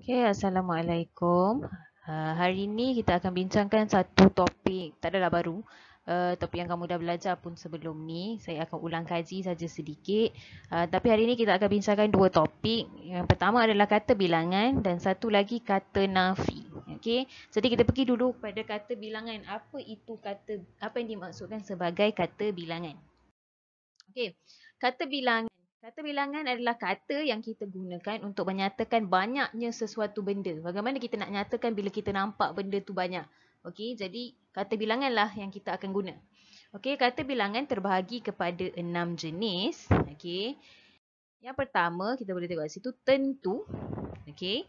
Okay, Assalamualaikum. Hari ini kita akan bincangkan satu topik, tak adalah baru. Topik yang kamu dah belajar pun sebelum ni. Saya akan ulang kaji saja sedikit. Tapi hari ini kita akan bincangkan dua topik. Yang pertama adalah kata bilangan dan satu lagi kata nafi. Okay, jadi kita pergi dulu pada kata bilangan. Apa yang dimaksudkan sebagai kata bilangan? Okay, kata bilangan. Kata bilangan adalah kata yang kita gunakan untuk menyatakan banyaknya sesuatu benda. Bagaimana kita nak nyatakan bila kita nampak benda tu banyak. Okey, jadi kata bilangan lah yang kita akan guna. Okey, kata bilangan terbahagi kepada 6 jenis. Okey. Yang pertama, kita boleh tengok kat situ, tentu. Okey.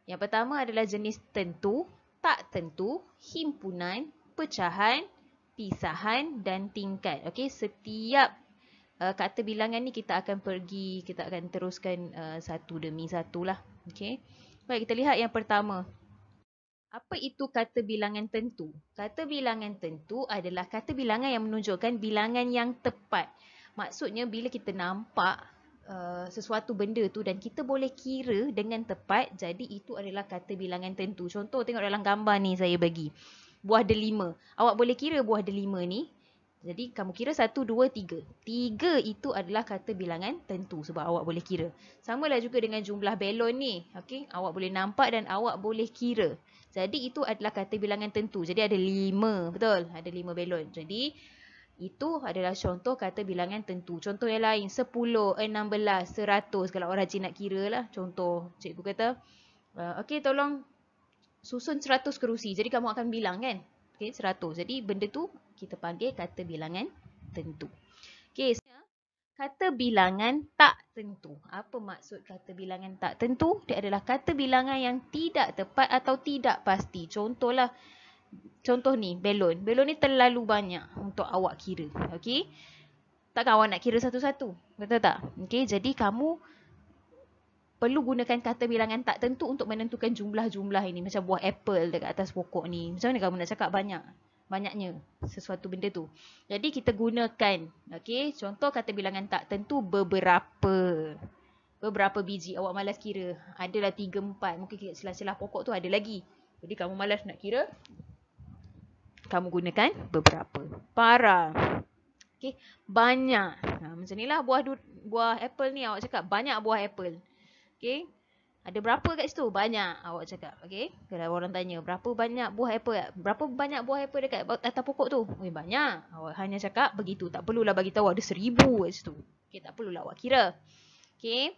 Yang pertama adalah jenis tentu, tak tentu, himpunan, pecahan, pisahan dan tingkat. Okey, setiap kata bilangan ni kita akan teruskan satu demi satu lah. Okay. Baik, kita lihat yang pertama. Apa itu kata bilangan tentu? Kata bilangan tentu adalah kata bilangan yang menunjukkan bilangan yang tepat. Maksudnya bila kita nampak sesuatu benda tu dan kita boleh kira dengan tepat, jadi itu adalah kata bilangan tentu. Contoh tengok dalam gambar ni saya bagi. Buah delima. Awak boleh kira buah delima ni. Jadi kamu kira 1, 2, 3. 3 itu adalah kata bilangan tentu sebab awak boleh kira. Samalah juga dengan jumlah belon ni. Okay? Awak boleh nampak dan awak boleh kira. Jadi itu adalah kata bilangan tentu. Jadi ada 5. Betul? Ada 5 belon. Jadi itu adalah contoh kata bilangan tentu. Contoh yang lain 10, 16, 100. Kalau orang rajin nak kira lah. Contoh cikgu kata, okay, tolong susun 100 kerusi. Jadi kamu akan bilang kan? Okay, 100. Jadi benda tu kita panggil kata bilangan tentu. Okay, kata bilangan tak tentu. Apa maksud kata bilangan tak tentu? Dia adalah kata bilangan yang tidak tepat atau tidak pasti. Contoh ni, belon. Belon ni terlalu banyak untuk awak kira. Okay? Takkan awak nak kira satu-satu. Betul tak? Okay, jadi kamu perlu gunakan kata bilangan tak tentu untuk menentukan jumlah-jumlah ini. Macam buah apple dekat atas pokok ni. Macam mana kamu nak cakap banyaknya sesuatu benda tu. Jadi kita gunakan, okay, contoh kata bilangan tak tentu beberapa. Beberapa biji. Awak malas kira. Adalah 3, 4. Mungkin celah-celah pokok tu ada lagi. Jadi kamu malas nak kira. Kamu gunakan beberapa. Para. Okay, banyak. Macam ni lah buah apple ni awak cakap banyak buah apple. Okay. Ada berapa kat situ? Banyak awak cakap. Okay. Kalau orang tanya berapa banyak buah apple, berapa banyak buah apple dekat atas pokok tu? Banyak. Awak hanya cakap begitu. Tak perlulah bagi tahu ada 1000 kat situ. Okay, tak perlulah awak kira. Okay.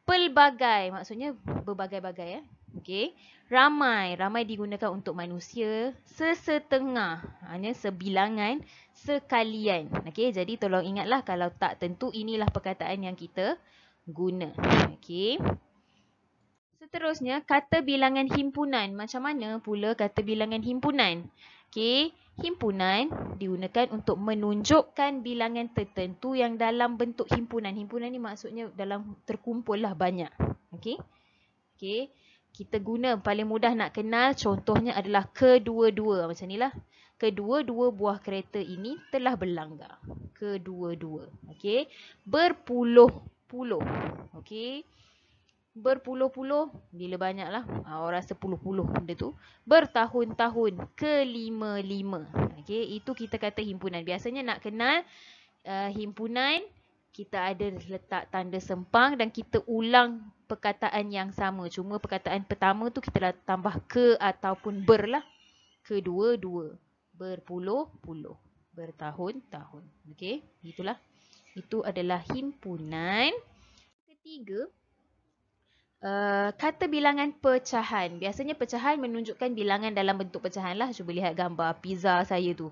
Pelbagai. Maksudnya berbagai-bagai. Okay. Ramai. Ramai digunakan untuk manusia. Sesetengah. Hanya sebilangan. Sekalian. Okay. Jadi tolong ingatlah kalau tak tentu inilah perkataan yang kita guna. Okay. Seterusnya, kata bilangan himpunan. Macam mana pula kata bilangan himpunan? Okey, himpunan digunakan untuk menunjukkan bilangan tertentu yang dalam bentuk himpunan. Himpunan ni maksudnya dalam terkumpul lah banyak. Okey. Okey. Kita guna paling mudah nak kenal contohnya adalah kedua-dua. Macam ni lah. Kedua-dua buah kereta ini telah berlanggar. Kedua-dua. Okey. Berpuluh-puluh. Okey. Berpuluh-puluh, bila banyak lah. Orang rasa puluh-puluh benda tu. Bertahun-tahun, kelima-lima. Okay, itu kita kata himpunan. Biasanya nak kenal himpunan, kita ada letak tanda sempang dan kita ulang perkataan yang sama. Cuma perkataan pertama tu kita tambah ke ataupun ber lah. Kedua-dua. Berpuluh-puluh. Bertahun-tahun. Okay, itulah. Itu adalah himpunan. Ketiga, kata bilangan pecahan. Biasanya pecahan menunjukkan bilangan dalam bentuk pecahan lah. Cuba lihat gambar pizza saya tu.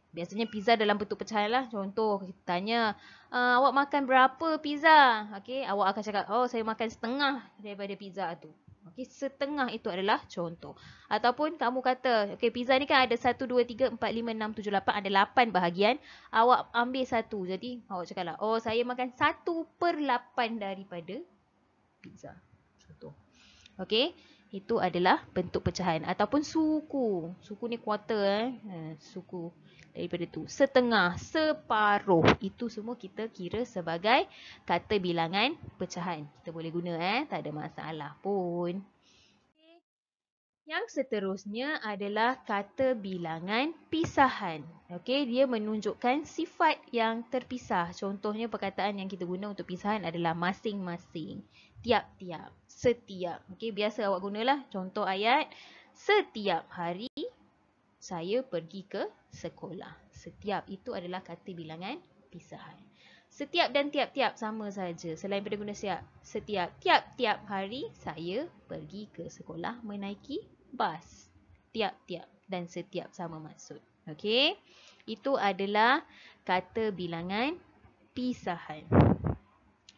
Biasanya pizza dalam bentuk pecahan lah. Contoh, kita tanya, awak makan berapa pizza? Okay, awak akan cakap, oh saya makan setengah daripada pizza tu. Okay, setengah itu adalah contoh. Ataupun kamu kata, okay, pizza ni kan ada 1, 2, 3, 4, 5, 6, 7, 8. Ada 8 bahagian. Awak ambil 1. Jadi, awak cakap lah, oh saya makan 1/8 daripada pizza. Okey, itu adalah bentuk pecahan ataupun suku. Suku ni quarter suku daripada tu. Setengah, separuh. Itu semua kita kira sebagai kata bilangan pecahan. Kita boleh guna tak ada masalah pun. Yang seterusnya adalah kata bilangan pisahan. Okey, dia menunjukkan sifat yang terpisah. Contohnya perkataan yang kita guna untuk pisahan adalah masing-masing, tiap-tiap, setiap. Okey, biasa awak gunalah. Contoh ayat, setiap hari saya pergi ke sekolah. Setiap itu adalah kata bilangan pisahan. Setiap dan tiap-tiap sama saja. Selain pada guna siap. Setiap, tiap-tiap hari saya pergi ke sekolah menaiki bas. Tiap-tiap dan setiap sama maksud. Okey. Itu adalah kata bilangan pisahan.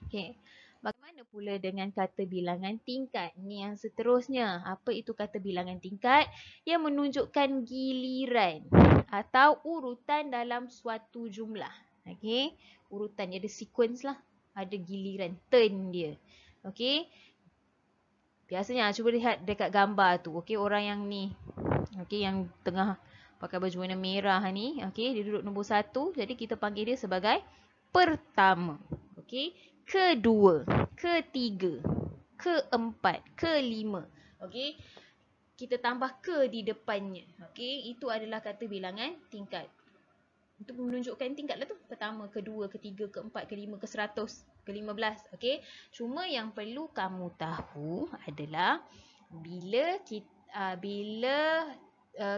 Okey. Bagaimana pula dengan kata bilangan tingkat? Ni yang seterusnya. Apa itu kata bilangan tingkat? Ia menunjukkan giliran atau urutan dalam suatu jumlah. Okey, urutan dia ada sequence lah. Ada giliran, turn dia. Okey. Biasanya cuba lihat dekat gambar tu. Okey, orang yang ni. Okey, yang tengah pakai baju warna merah ni. Okey, dia duduk nombor 1. Jadi kita panggil dia sebagai pertama. Okey, kedua, ketiga, keempat, kelima. Okey. Kita tambah ke di depannya. Okey, itu adalah kata bilangan tingkat. Untuk menunjukkan tingkat lah tu. Pertama, kedua, ketiga, keempat, kelima, ke-100, ke-15. Okey. Cuma yang perlu kamu tahu adalah bila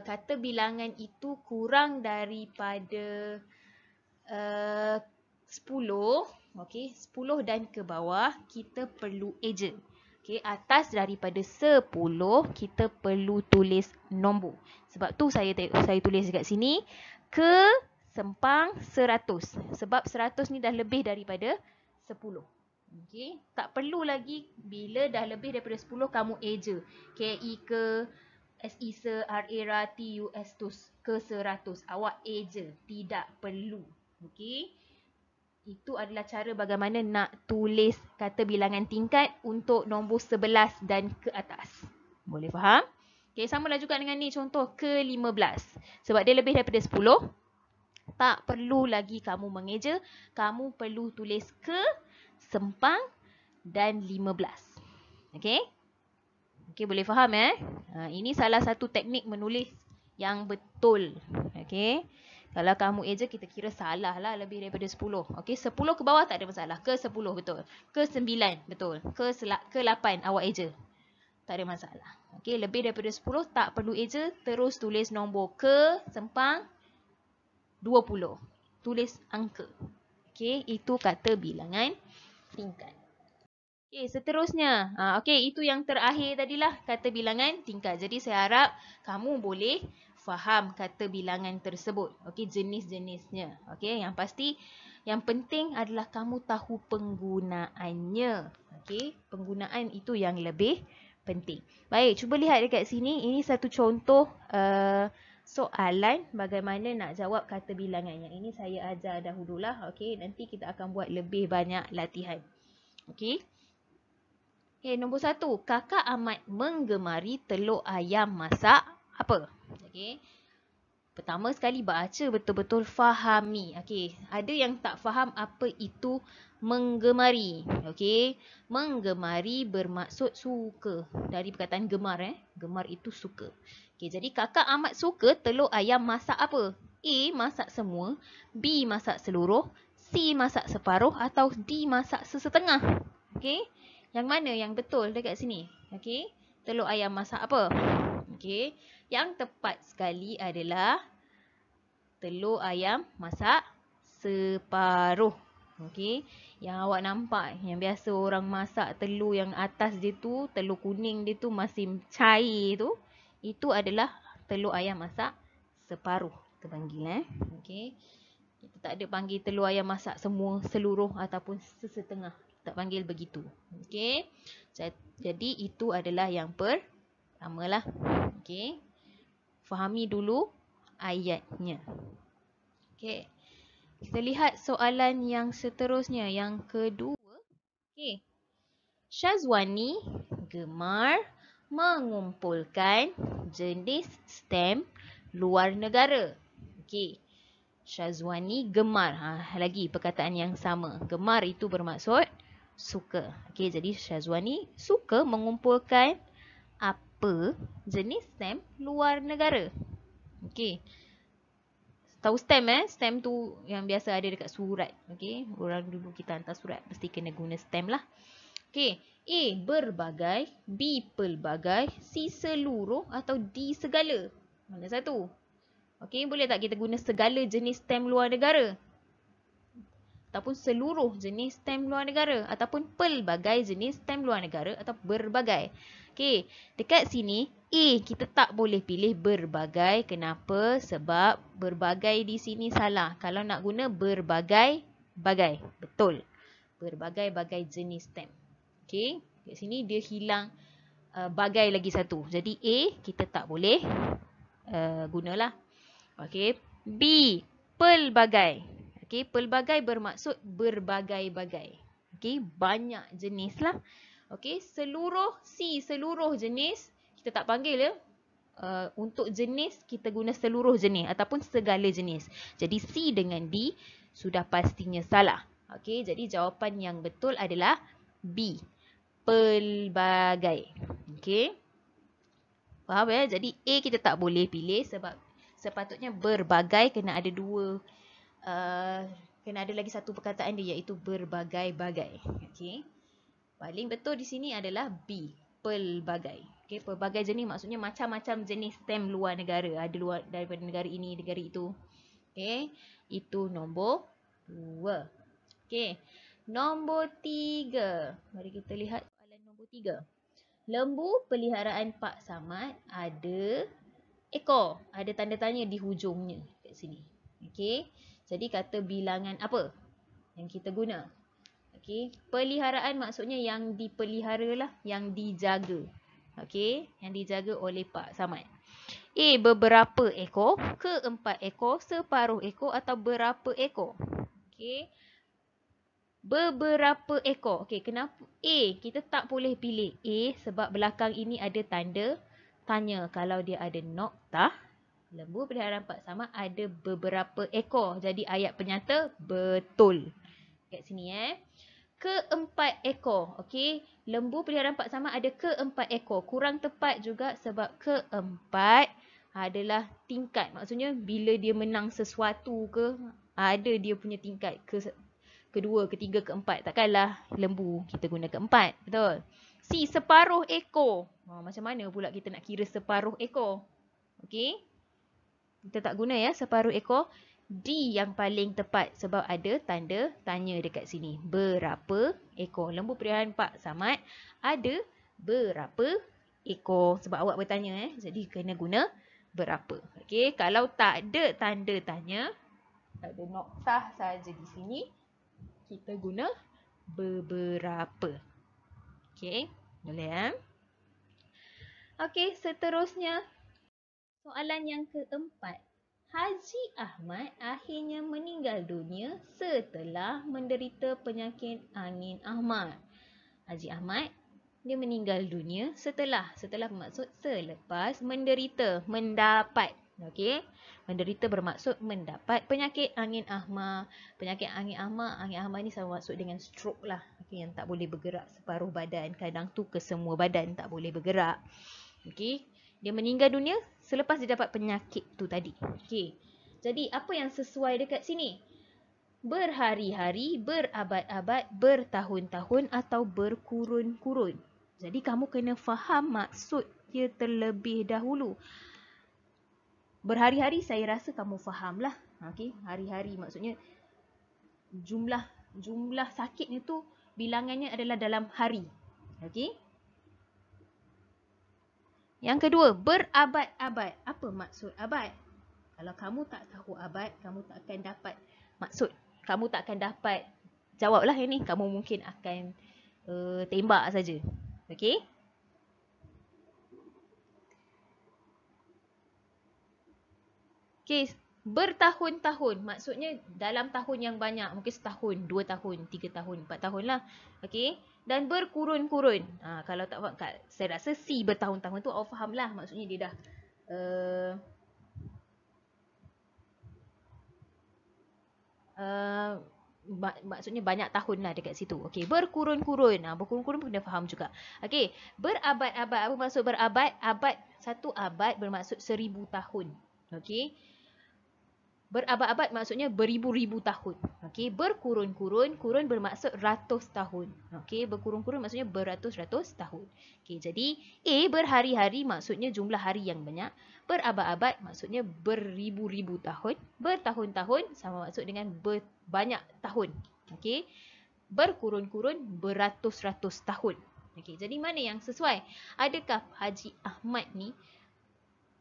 kata bilangan itu kurang daripada 10, okey, 10 dan ke bawah kita perlu eja. Okey, atas daripada 10 kita perlu tulis nombor. Sebab tu saya tulis dekat sini ke sempang 100. Sebab 100 ni dah lebih daripada 10. Okey, tak perlu lagi bila dah lebih daripada 10 kamu eja. KI ke, SI se, RA ra, TUS tus ke 100. Awak eja, tidak perlu. Okey. Itu adalah cara bagaimana nak tulis kata bilangan tingkat untuk nombor 11 dan ke atas. Boleh faham? Okey, samalah juga dengan ni contoh ke-15. Sebab dia lebih daripada 10, tak perlu lagi kamu mengeja. Kamu perlu tulis ke sempang dan 15. Okey? Okey, boleh faham ini salah satu teknik menulis yang betul. Okey? Kalau kamu eja, kita kira salah lah lebih daripada 10. Okey, 10 ke bawah tak ada masalah. Ke 10 betul. Ke 9 betul. Ke 8 awak eja. Tak ada masalah. Okey, lebih daripada 10 tak perlu eja. Terus tulis nombor ke sempang 20. Tulis angka. Okey, itu kata bilangan tingkat. Okey, seterusnya. Okey, itu yang terakhir tadilah kata bilangan tingkat. Jadi saya harap kamu boleh faham kata bilangan tersebut. Okey, jenis-jenisnya. Okey, yang pasti yang penting adalah kamu tahu penggunaannya. Okey, penggunaan itu yang lebih penting. Baik, cuba lihat dekat sini. Ini satu contoh soalan bagaimana nak jawab kata bilangan. Yang ini saya ajar dahululah. Okey, nanti kita akan buat lebih banyak latihan. Okey. Okay, nombor 1. Kakak Ahmad menggemari telur ayam masak apa? Okay. Pertama sekali baca betul-betul fahami. Okay. Ada yang tak faham apa itu menggemari. Okay. Menggemari bermaksud suka. Dari perkataan gemar. Gemar itu suka. Okay. Jadi kakak Ahmad suka telur ayam masak apa? A. Masak semua. B. Masak seluruh. C. Masak separuh. Atau D. Masak sesetengah. Okay. Yang mana yang betul dekat sini? Okey, telur ayam masak apa? Okey, yang tepat sekali adalah telur ayam masak separuh. Okey, yang awak nampak, yang biasa orang masak telur yang atas dia tu, telur kuning dia tu masih cair tu, itu adalah telur ayam masak separuh. Kita panggil Okey. Kita tak ada panggil telur ayam masak semua, seluruh ataupun sesetengah. Tak panggil begitu. Okey. Jadi itu adalah yang pertama lah. Okey. Fahami dulu ayatnya. Okey. Kita lihat soalan yang seterusnya, yang kedua. Okey. Syazwani gemar mengumpulkan jenis stem luar negara. Okey. Syazwani gemar. Lagi perkataan yang sama. Gemar itu bermaksud suka. Okey, jadi Syazwani suka mengumpulkan apa jenis stem luar negara? Okey. Tahu stem Stem tu yang biasa ada dekat surat. Okey. Orang dulu kita hantar surat mesti kena guna stem lah. Okey. A. Berbagai. B. Pelbagai. C. Seluruh. Atau D. Segala. Mana satu? Okey. Boleh tak kita guna segala jenis stem luar negara? Ataupun seluruh jenis stem luar negara, ataupun pelbagai jenis stem luar negara, atau berbagai. Okey, dekat sini A kita tak boleh pilih berbagai. Kenapa? Sebab berbagai di sini salah. Kalau nak guna berbagai-bagai. Betul. Berbagai-bagai jenis stem. Okey, kat sini dia hilang bagai lagi satu. Jadi A kita tak boleh gunalah. Okey, B pelbagai. Okey, pelbagai bermaksud berbagai-bagai. Okey, banyak jenis lah. Okey, seluruh C, seluruh jenis kita tak panggil ya. Untuk jenis kita guna seluruh jenis ataupun segala jenis. Jadi C dengan D sudah pastinya salah. Okey, jadi jawapan yang betul adalah B, pelbagai. Okey. Faham ya? Jadi A kita tak boleh pilih sebab sepatutnya berbagai kena ada dua. Kena ada lagi satu perkataan dia iaitu berbagai-bagai. Okey. Paling betul di sini adalah B, pelbagai. Okey, pelbagai jenis maksudnya macam-macam jenis stem luar negara. Ada luar daripada negara ini, negara itu. Okey, itu nombor 2. Okey. Nombor 3. Mari kita lihat soalan nombor 3. Lembu peliharaan Pak Samad ada ekor. Ada tanda tanya di hujungnya kat sini. Okey. Jadi kata bilangan apa yang kita guna? Okey, peliharaan maksudnya yang dipelihara lah, yang dijaga. Okey, yang dijaga oleh Pak Samad. A. Beberapa ekor, keempat ekor, separuh ekor atau berapa ekor? Okey. Beberapa ekor. Okey, kenapa A? Kita tak boleh pilih A sebab belakang ini ada tanda tanya. Kalau dia ada noktah, lembu peliharaan Pak Samad ada beberapa ekor. Jadi ayat penyata betul. Kat sini keempat ekor. Okey, lembu peliharaan Pak Samad ada keempat ekor. Kurang tepat juga sebab keempat adalah tingkat. Maksudnya bila dia menang sesuatu ke, ada dia punya tingkat. Kedua, ketiga, keempat. Takkanlah lembu kita guna keempat. Betul. C. Separuh ekor. Macam mana pula kita nak kira separuh ekor? Okey. Kita tak guna ya separuh ekor. D yang paling tepat sebab ada tanda tanya dekat sini. Berapa ekor? Lembu peliharaan Pak Samad ada berapa ekor? Sebab awak bertanya jadi kena guna berapa. Okey, kalau tak ada tanda tanya, tak ada noktah saja di sini, kita guna beberapa. Okey, boleh ya? Okey, seterusnya soalan yang keempat. Haji Ahmad akhirnya meninggal dunia setelah menderita penyakit angin ahmad. Haji Ahmad dia meninggal dunia setelah bermaksud selepas menderita, mendapat. Okey. Menderita bermaksud mendapat penyakit angin ahmad. Penyakit angin ahmad ni sama maksud dengan stroke lah. Okey, yang tak boleh bergerak separuh badan, kadang tu ke semua badan tak boleh bergerak. Okey. Dia meninggal dunia selepas dia dapat penyakit tu tadi. Okey. Jadi apa yang sesuai dekat sini? Berhari-hari, berabad-abad, bertahun-tahun atau berkurun-kurun. Jadi kamu kena faham maksud dia terlebih dahulu. Berhari-hari saya rasa kamu faham lah. Okey, hari-hari maksudnya jumlah sakitnya tu bilangannya adalah dalam hari. Okey. Yang kedua, berabad-abad. Apa maksud abad? Kalau kamu tak tahu abad, kamu tak akan dapat maksud. Kamu tak akan dapat jawablah yang ni. Kamu mungkin akan tembak saja. Okey? Okey, bertahun-tahun. Maksudnya dalam tahun yang banyak. Mungkin setahun, 2 tahun, 3 tahun, 4 tahun lah. Okey? Dan berkurun-kurun. Kalau tak faham, saya rasa C bertahun-tahun tu awak faham lah. Maksudnya dia dah maksudnya banyak tahun lah dekat situ. Okey, berkurun-kurun. Berkurun-kurun pun kena faham juga. Okey, berabad-abad. Apa maksud berabad? Satu abad bermaksud 1000 tahun. Okey. Berabad-abad maksudnya beribu-ribu tahun. Okey, berkurun-kurun, kurun bermaksud ratus tahun. Okey, berkurun-kurun maksudnya beratus-ratus tahun. Okey, jadi A berhari-hari maksudnya jumlah hari yang banyak. Berabad-abad maksudnya beribu-ribu tahun. Bertahun-tahun sama maksud dengan banyak tahun. Okey. Berkurun-kurun beratus-ratus tahun. Okey, jadi mana yang sesuai? Adakah Haji Ahmad ni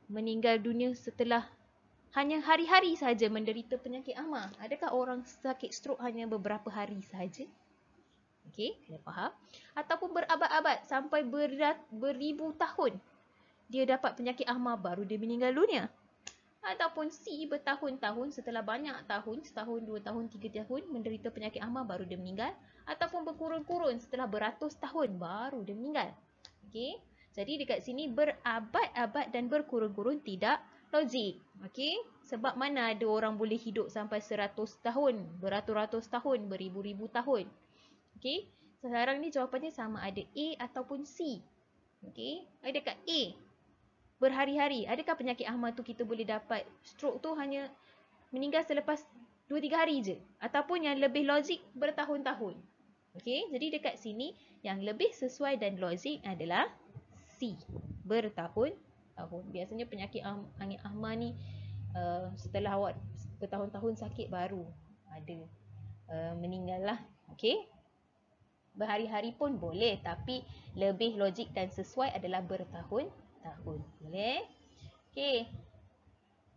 meninggal dunia setelah hanya hari-hari sahaja menderita penyakit asma? Adakah orang sakit strok hanya beberapa hari sahaja? Okey, kena faham. Ataupun berabad-abad sampai beribu tahun dia dapat penyakit asma baru dia meninggal dunia. Ataupun C, bertahun-tahun setelah banyak tahun, setahun, 2 tahun, 3 tahun menderita penyakit asma baru dia meninggal. Ataupun berkurun-kurun setelah beratus tahun baru dia meninggal. Okey, jadi dekat sini berabad-abad dan berkurun-kurun tidak logik. Okey, sebab mana ada orang boleh hidup sampai 100 tahun, beratus-ratus tahun, beribu-ribu tahun. Okey, sekarang ni jawapannya sama ada A ataupun C. Okey, ada kat A. Berhari-hari. Adakah penyakit asma tu kita boleh dapat stroke tu hanya meninggal selepas 2-3 hari je? Ataupun yang lebih logik bertahun-tahun. Okey, jadi dekat sini yang lebih sesuai dan logik adalah C, bertahun-tahun. Biasanya penyakit asma ni setelah awak bertahun-tahun sakit baru ada meninggal lah. Okey, berhari-hari pun boleh, tapi lebih logik dan sesuai adalah bertahun-tahun. Boleh? Okey,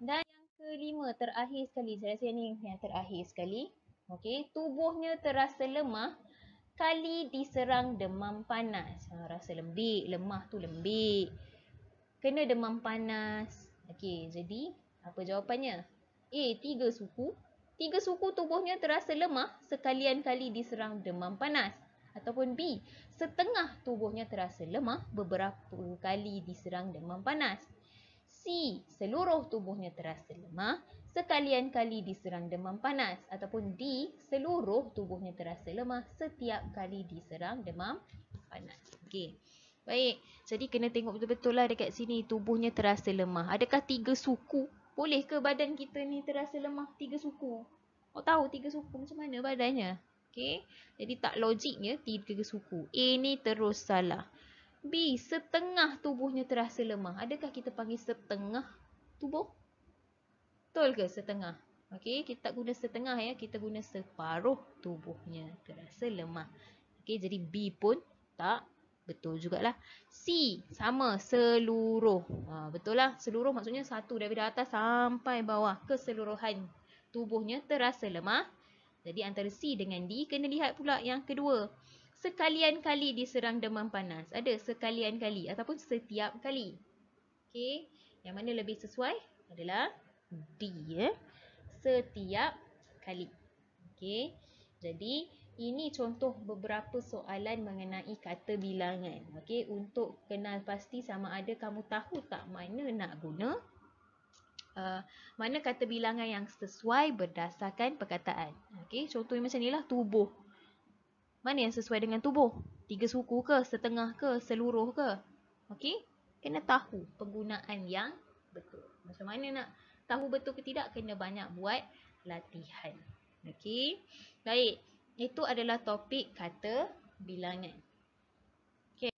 dan yang kelima, terakhir sekali. Saya rasa ni yang terakhir sekali. Okey, tubuhnya terasa lemah kali diserang demam panas. Rasa lembik, lemah tu lembik. Kena demam panas. Okey, jadi apa jawapannya? A, 3 suku. 3 suku tubuhnya terasa lemah sekalian kali diserang demam panas. Ataupun B, setengah tubuhnya terasa lemah beberapa kali diserang demam panas. C, seluruh tubuhnya terasa lemah sekalian kali diserang demam panas. Ataupun D, seluruh tubuhnya terasa lemah setiap kali diserang demam panas. Okey, baik. Jadi kena tengok betul-betul lah dekat sini tubuhnya terasa lemah. Adakah 3 suku? Boleh ke badan kita ni terasa lemah 3 suku? Kau tahu 3 suku macam mana badannya? Okey, jadi tak logiknya 3 suku. A ni terus salah. B, setengah tubuhnya terasa lemah. Adakah kita panggil setengah tubuh? Betul ke setengah? Okey, kita tak guna setengah ya. Kita guna separuh tubuhnya terasa lemah. Okey, jadi B pun tak betul jugalah. C, sama, seluruh. Betul lah, seluruh maksudnya satu daripada atas sampai bawah. Keseluruhan tubuhnya terasa lemah. Jadi antara C dengan D, kena lihat pula yang kedua. Sekalian kali diserang demam panas. Ada sekalian kali ataupun setiap kali. Okey, yang mana lebih sesuai adalah D ya. Setiap kali. Okey, jadi ini contoh beberapa soalan mengenai kata bilangan. Okey, untuk kenal pasti sama ada kamu tahu tak mana nak guna mana kata bilangan yang sesuai berdasarkan perkataan. Okey, contohnya macam inilah tubuh. Mana yang sesuai dengan tubuh? 3 suku ke, setengah ke, seluruh ke? Okey, kena tahu penggunaan yang betul. Macam mana nak tahu betul ke tidak? Kena banyak buat latihan. Okey, baik. Itu adalah topik kata bilangan. Okey,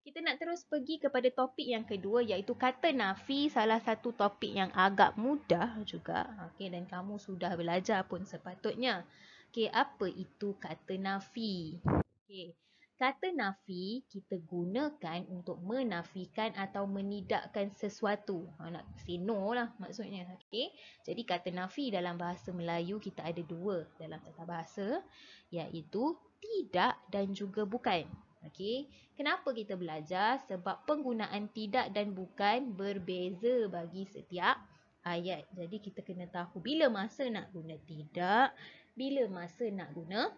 kita nak terus pergi kepada topik yang kedua iaitu kata nafi. Salah satu topik yang agak mudah juga. Okey, dan kamu sudah belajar pun sepatutnya. Okey, apa itu kata nafi? Okey, kata nafi kita gunakan untuk menafikan atau menidakkan sesuatu. Nak say no lah maksudnya. Okey, jadi kata nafi dalam bahasa Melayu kita ada dua dalam tata bahasa, iaitu tidak dan juga bukan. Okey, kenapa kita belajar? Sebab penggunaan tidak dan bukan berbeza bagi setiap ayat. Jadi kita kena tahu bila masa nak guna tidak, bila masa nak guna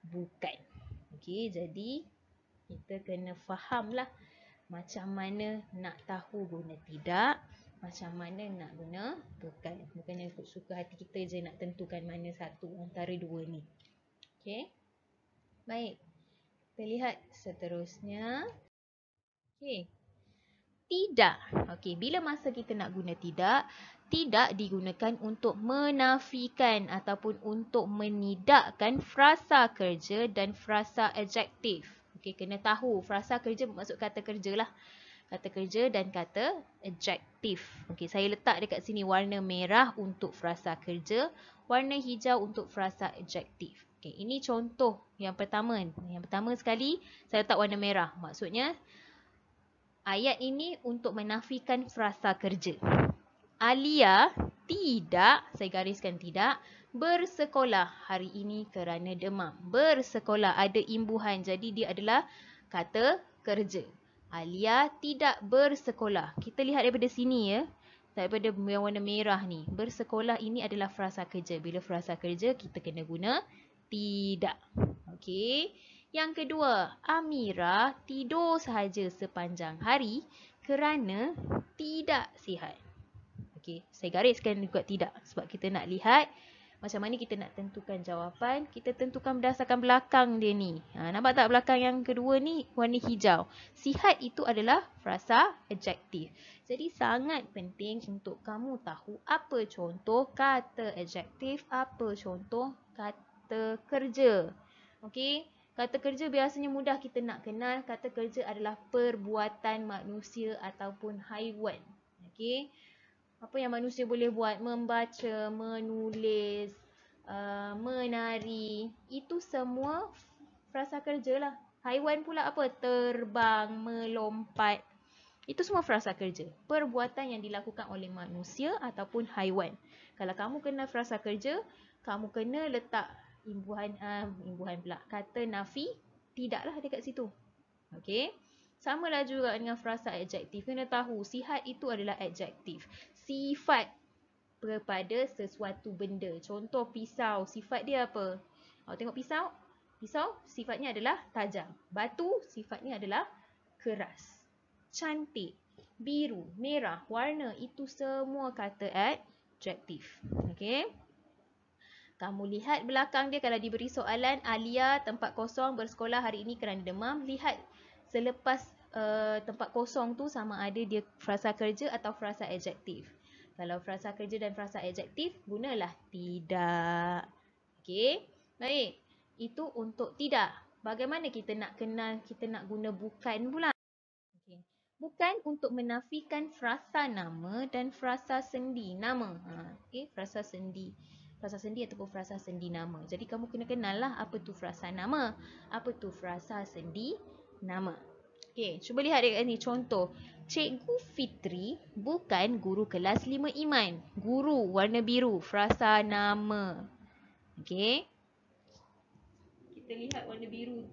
bukan. Okey, jadi kita kena fahamlah macam mana nak tahu guna tidak, macam mana nak guna bukan. Bukannya ikut suka hati kita je nak tentukan mana satu antara dua ni. Okey. Baik. Kita lihat seterusnya. Okey. Tidak. Okey, bila masa kita nak guna tidak, tidak digunakan untuk menafikan ataupun untuk menidakkan frasa kerja dan frasa adjektif. Okey, kena tahu frasa kerja bermaksud kata kerja lah. Kata kerja dan kata adjektif. Okey, saya letak dekat sini warna merah untuk frasa kerja, warna hijau untuk frasa adjektif. Okey, ini contoh yang pertama. Yang pertama sekali, saya letak warna merah. Maksudnya, ayat ini untuk menafikan frasa kerja. Alia tidak, saya gariskan tidak, bersekolah hari ini kerana demam. Bersekolah ada imbuhan, jadi dia adalah kata kerja. Alia tidak bersekolah. Kita lihat daripada sini ya. Daripada yang warna merah ni. Bersekolah ini adalah frasa kerja. Bila frasa kerja, kita kena guna tidak. Okey. Yang kedua, Amira tidur sahaja sepanjang hari kerana tidak sihat. Okey, saya gariskan juga tidak sebab kita nak lihat macam mana kita nak tentukan jawapan. Kita tentukan berdasarkan belakang dia ni. Nampak tak belakang yang kedua ni warna hijau. Sihat itu adalah frasa adjektif. Jadi sangat penting untuk kamu tahu apa contoh kata adjektif, apa contoh kata kerja. Okey. Kata kerja biasanya mudah kita nak kenal. Kata kerja adalah perbuatan manusia ataupun haiwan. Okey. Apa yang manusia boleh buat? Membaca, menulis, menari. Itu semua frasa kerja lah. Haiwan pula apa? Terbang, melompat. Itu semua frasa kerja. Perbuatan yang dilakukan oleh manusia ataupun haiwan. Kalau kamu kenal frasa kerja, kamu kena letak imbuhan pula. Kata nafi, tidaklah dekat situ. Okey. Samalah juga dengan frasa adjektif. Kena tahu, sihat itu adalah adjektif. Sifat kepada sesuatu benda. Contoh pisau, sifat dia apa? Awak tengok pisau? Pisau sifatnya adalah tajam. Batu sifatnya adalah keras. Cantik, biru, merah, warna, itu semua kata adjektif. Okey. Kamu lihat belakang dia kalau diberi soalan, Alia tempat kosong bersekolah hari ini kerana demam. Lihat selepas tempat kosong tu sama ada dia frasa kerja atau frasa adjektif. Kalau frasa kerja dan frasa adjektif, gunalah tidak. Okey. Baik. Itu untuk tidak. Bagaimana kita nak kenal, kita nak guna bukan pula? Okey. Bukan untuk menafikan frasa nama dan frasa sendi nama. Okey, frasa sendi. Frasa sendi ataupun frasa sendi nama. Jadi kamu kena kenal lah apa tu frasa nama, apa tu frasa sendi nama. Okey, cuba lihat dekat ni contoh. Cikgu Fitri bukan guru kelas 5 Iman. Guru warna biru, frasa nama. Okey. Kita lihat warna biru.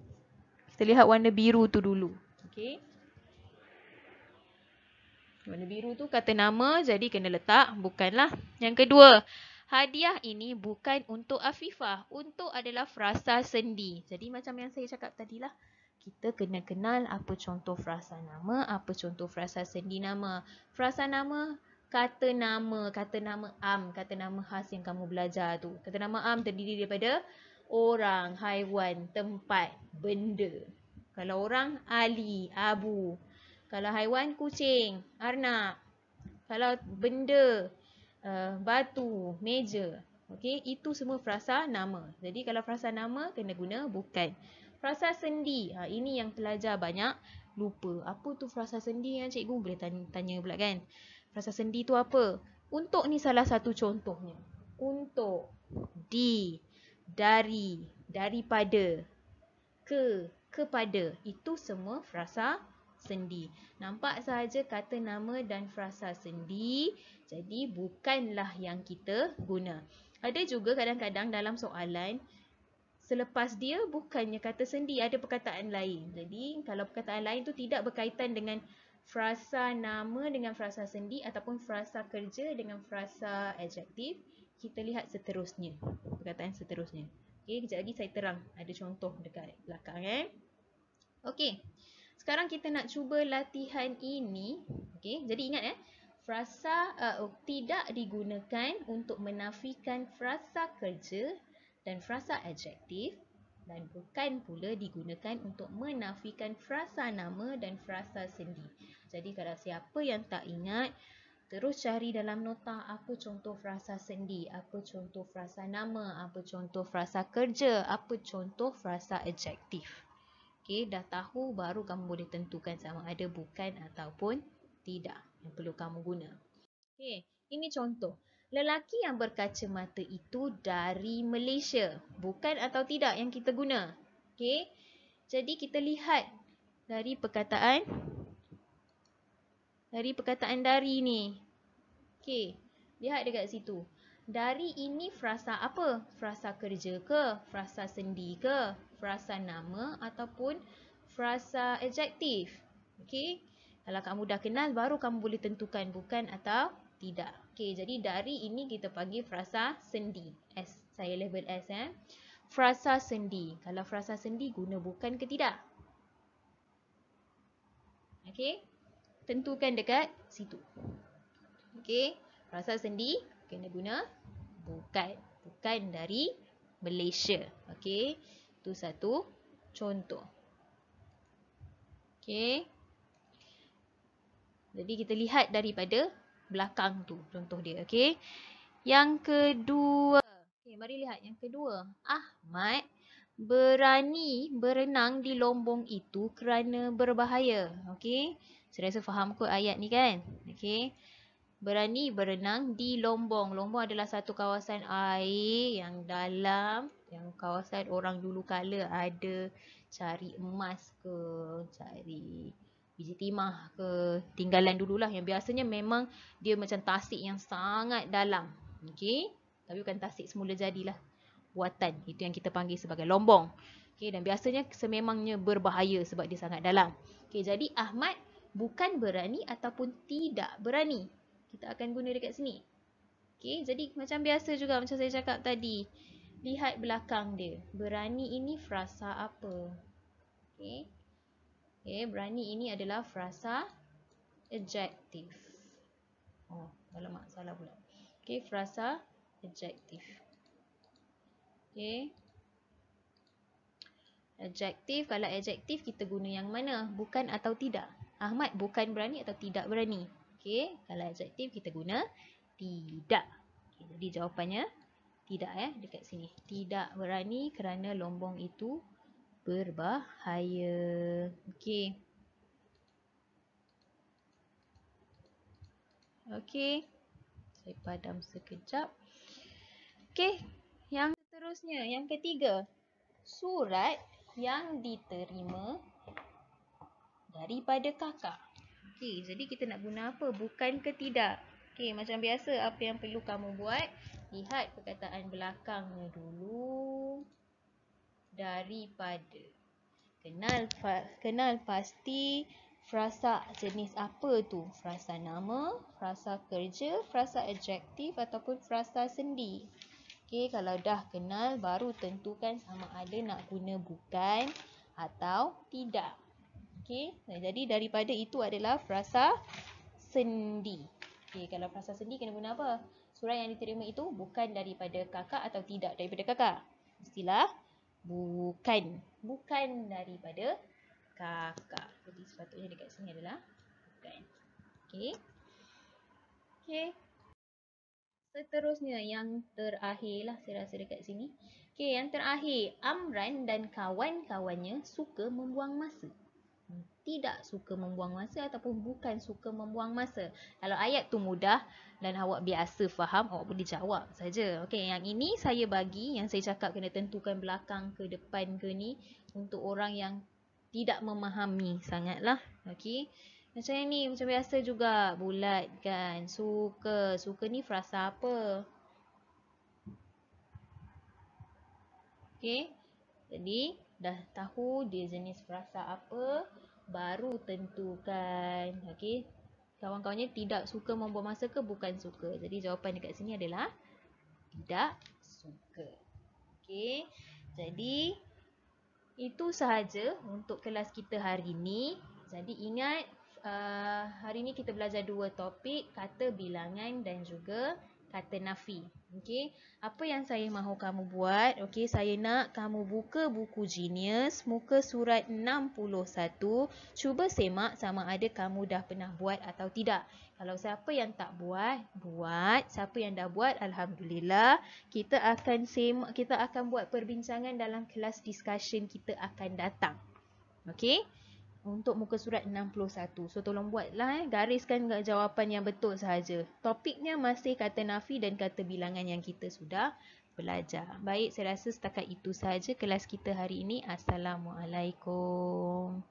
Kita lihat warna biru tu dulu. Okey. Warna biru tu kata nama, jadi kena letak bukanlah. Yang kedua, hadiah ini bukan untuk Afifah. Untuk adalah frasa sendi. Jadi macam yang saya cakap tadilah, kita kena kenal apa contoh frasa nama, apa contoh frasa sendi nama. Frasa nama, kata nama am, kata nama khas yang kamu belajar tu. Kata nama am terdiri daripada orang, haiwan, tempat, benda. Kalau orang, Ali, Abu. Kalau haiwan, kucing, arnab. Kalau benda, batu, meja. Okey, itu semua frasa nama. Jadi kalau frasa nama, kena guna bukan. Frasa sendi, ini yang pelajar banyak lupa. Apa tu frasa sendi yang cikgu boleh tanya pula kan? Frasa sendi tu apa? Untuk ni salah satu contohnya. Untuk, di, dari, daripada, ke, kepada. Itu semua frasa sendi. Nampak sahaja kata nama dan frasa sendi. Jadi bukanlah yang kita guna. Ada juga kadang-kadang dalam soalan, selepas dia bukannya kata sendi, ada perkataan lain. Jadi kalau perkataan lain tu tidak berkaitan dengan frasa nama dengan frasa sendi ataupun frasa kerja dengan frasa adjektif, kita lihat seterusnya. Perkataan seterusnya. Okey, kejap lagi saya terang. Ada contoh dekat belakang. Okey. Sekarang kita nak cuba latihan ini. Okey, jadi ingat frasa tidak digunakan untuk menafikan frasa kerja dan frasa adjektif. dan bukan pula digunakan untuk menafikan frasa nama dan frasa sendi. Jadi kalau siapa yang tak ingat, terus cari dalam nota apa contoh frasa sendi, apa contoh frasa nama, apa contoh frasa kerja, apa contoh frasa adjektif. Okey, dah tahu baru kamu boleh tentukan sama ada bukan ataupun tidak yang perlu kamu guna. Okey, ini contoh. Lelaki yang berkacamata itu dari Malaysia. Bukan atau tidak yang kita guna. Okey, jadi kita lihat dari perkataan dari ni. Okey, lihat dekat situ. Dari ini frasa apa? Frasa kerja ke? Frasa sendi ke? Frasa nama ataupun frasa adjektif? Okey, kalau kamu dah kenal baru kamu boleh tentukan bukan atau tidak. Okey, jadi dari ini kita panggil frasa sendi. S, saya label S Frasa sendi. Kalau frasa sendi guna bukan ke tidak? Okey, tentukan dekat situ. Okey, frasa sendi kena guna bukan. Bukan dari Malaysia. Okey, itu satu contoh. Okey. Jadi kita lihat daripada belakang tu contoh dia. Okey. Yang kedua. Okey, mari lihat yang kedua. Ahmad berani berenang di lombong itu kerana berbahaya. Okey. Saya rasa faham kot ayat ni kan? Okey. Berani berenang di lombong. Lombong adalah satu kawasan air yang dalam, yang kawasan orang dulu kala ada cari emas ke, cari biji timah ke, tinggalan dululah yang biasanya memang dia macam tasik yang sangat dalam. Okey, tapi bukan tasik semula jadilah. Buatan, itu yang kita panggil sebagai lombong. Okey, dan biasanya sememangnya berbahaya sebab dia sangat dalam. Okey, jadi Ahmad bukan berani ataupun tidak berani. Kita akan guna dekat sini. Okey, jadi macam biasa juga macam saya cakap tadi. Lihat belakang dia. Berani ini frasa apa? Okey. Okey, berani ini adalah frasa adjektif. Oh, alamak, salah pula. Okey, frasa adjektif. Okey. Adjektif, kalau adjektif kita guna yang mana? Bukan atau tidak? Ahmad bukan berani atau tidak berani? Okey, kalau adjektif kita guna tidak. Okay, jadi jawapannya tidak dekat sini. Tidak berani kerana lombong itu berbahaya. Okey. Okey. Saya padam sekejap. Okey, yang seterusnya, yang ketiga. Surat yang diterima daripada kakak. Okey, jadi kita nak guna apa? Bukan ke tidak? Okey, macam biasa apa yang perlu kamu buat? Lihat perkataan belakangnya dulu. Daripada. Kenal pasti frasa jenis apa tu? Frasa nama, frasa kerja, frasa adjektif ataupun frasa sendi. Okey, kalau dah kenal baru tentukan sama ada nak guna bukan atau tidak. Okey, jadi daripada itu adalah frasa sendi. Okey, kalau frasa sendi kena guna apa? Surat yang diterima itu bukan daripada kakak atau tidak daripada kakak. Mestilah bukan. Bukan daripada kakak. Jadi sepatutnya dekat sini adalah bukan. Okey. Okey. Seterusnya yang terakhir lah saya rasa dekat sini. Okey, yang terakhir. Amran dan kawan-kawannya suka membuang masa. Tidak suka membuang masa ataupun bukan suka membuang masa. Kalau ayat tu mudah dan awak biasa faham, awak boleh jawab saja. Okey, yang ini saya bagi, yang saya cakap kena tentukan belakang ke depan ke ni untuk orang yang tidak memahami sangatlah. Okey. Macam yang ni, macam biasa juga. Bulat kan. Suka. Suka ni frasa apa? Okey. Jadi, dah tahu dia jenis frasa apa. Baru tentukan. Okey. Kawan-kawannya tidak suka membuang masa ke bukan suka. Jadi, jawapan dekat sini adalah tidak suka. Okey. Jadi, itu sahaja untuk kelas kita hari ini. Jadi, ingat hari ini kita belajar dua topik. Kata bilangan dan juga kata nafi. Okey, apa yang saya mahu kamu buat? Okey, saya nak kamu buka buku Genius, muka surat 61. Cuba semak sama ada kamu dah pernah buat atau tidak. Kalau siapa yang tak buat, buat. Siapa yang dah buat, alhamdulillah. Kita akan buat perbincangan dalam kelas discussion kita akan datang. Okey? Untuk muka surat 61. So tolong buatlah, gariskan jawapan yang betul sahaja. Topiknya masih kata nafi dan kata bilangan yang kita sudah belajar. Baik, saya rasa setakat itu sahaja kelas kita hari ini. Assalamualaikum.